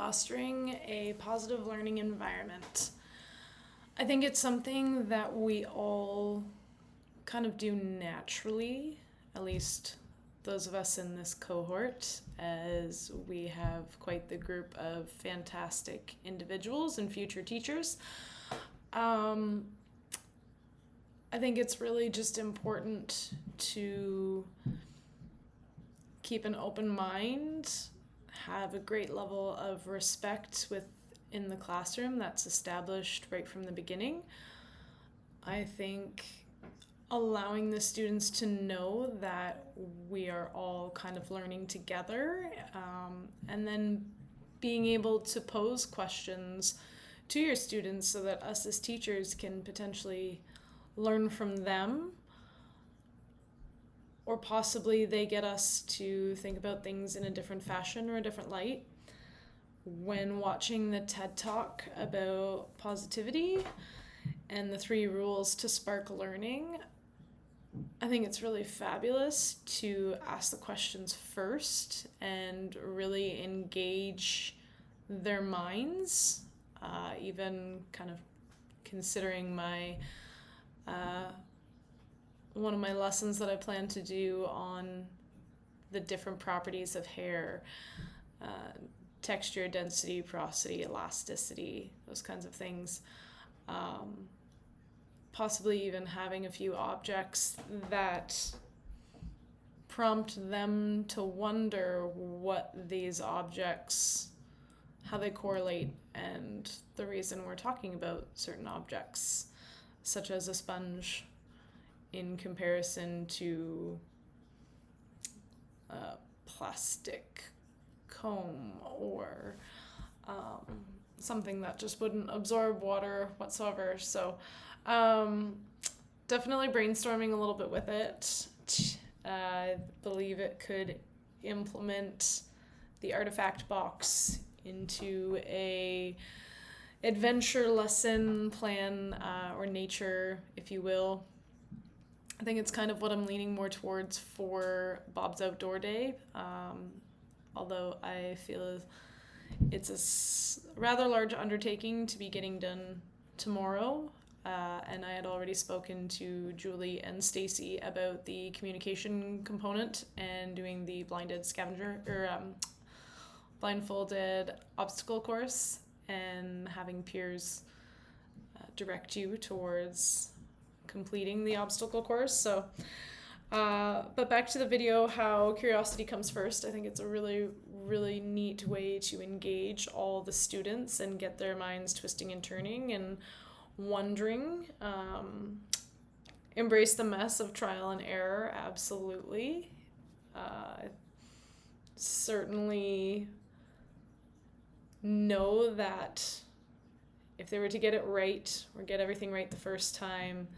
fostering a positive learning environment. I think it's something that we all kind of do naturally, at least those of us in this cohort, as we have quite the group of fantastic individuals and future teachers. I think it's really just important to keep an open mind, have a great level of respect within the classroom that's established right from the beginning. I think allowing the students to know that we are all kind of learning together, and then being able to pose questions to your students so that us as teachers can potentially learn from them, or possibly they get us to think about things in a different fashion or a different light. When watching the TED Talk about positivity and the 3 rules to spark learning, I think it's really fabulous to ask the questions first and really engage their minds, even kind of considering my one of my lessons that I plan to do on the different properties of hair, texture, density, porosity, elasticity, those kinds of things. Possibly even having a few objects that prompt them to wonder what these objects, how they correlate, and the reason we're talking about certain objects, such as a sponge in comparison to a plastic comb, or something that just wouldn't absorb water whatsoever. So definitely brainstorming a little bit with it. I believe it could implement the artifact box into a adventure lesson plan, or nature, if you will. I think it's kind of what I'm leaning more towards for Bob's Outdoor Day, although I feel it's a rather large undertaking to be getting done tomorrow. And I had already spoken to Julie and Stacy about the communication component and doing the blindfolded obstacle course, and having peers direct you towards completing the obstacle course. So, but back to the video, how curiosity comes first. I think it's a really, really neat way to engage all the students and get their minds twisting and turning and wondering. Embrace the mess of trial and error, absolutely. Certainly know that if they were to get it right, or get everything right the first time,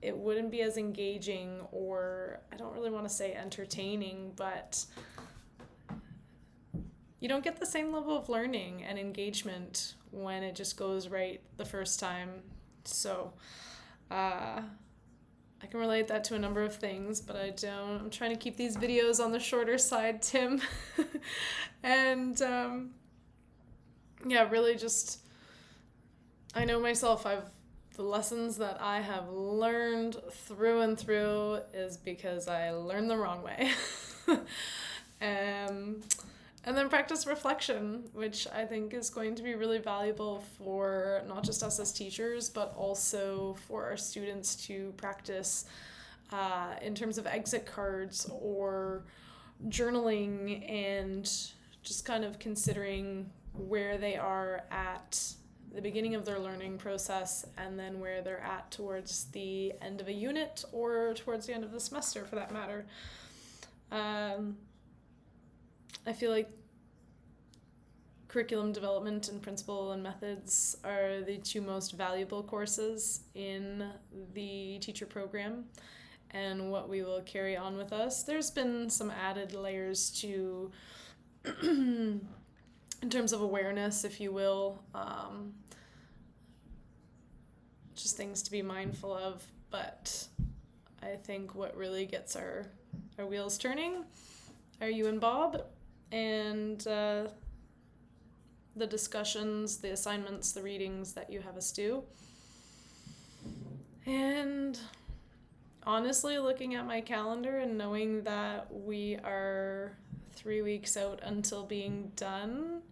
it wouldn't be as engaging, or I don't really want to say entertaining, but you don't get the same level of learning and engagement when it just goes right the first time. So I can relate that to a number of things, but I'm trying to keep these videos on the shorter side, Tim. And really just, I know myself, the lessons that I have learned through and through is because I learned the wrong way. And then practice reflection, which I think is going to be really valuable for not just us as teachers, but also for our students to practice in terms of exit cards or journaling, and just kind of considering where they are at the beginning of their learning process, and then where they're at towards the end of a unit, or towards the end of the semester for that matter. I feel like curriculum development and principle and methods are the 2 most valuable courses in the teacher program, and what we will carry on with us. There's been some added layers to in terms of awareness, if you will, just things to be mindful of, but I think what really gets our wheels turning are you and Bob, and the discussions, the assignments, the readings that you have us do. And honestly, looking at my calendar and knowing that we are 3 weeks out until being done,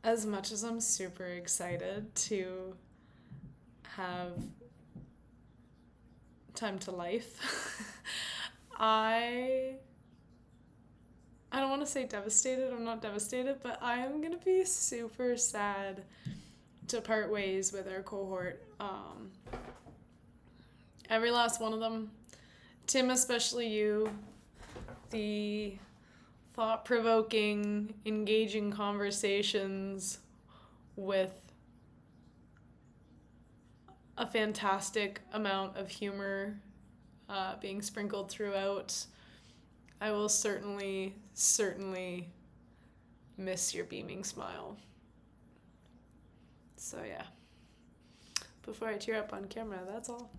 as much as I'm super excited to have time to life, I don't want to say devastated. I'm not devastated, but I am going to be super sad to part ways with our cohort. Every last one of them. Tim, especially you. The thought-provoking, engaging conversations with a fantastic amount of humor being sprinkled throughout. I will certainly miss your beaming smile. So yeah, before I tear up on camera, that's all.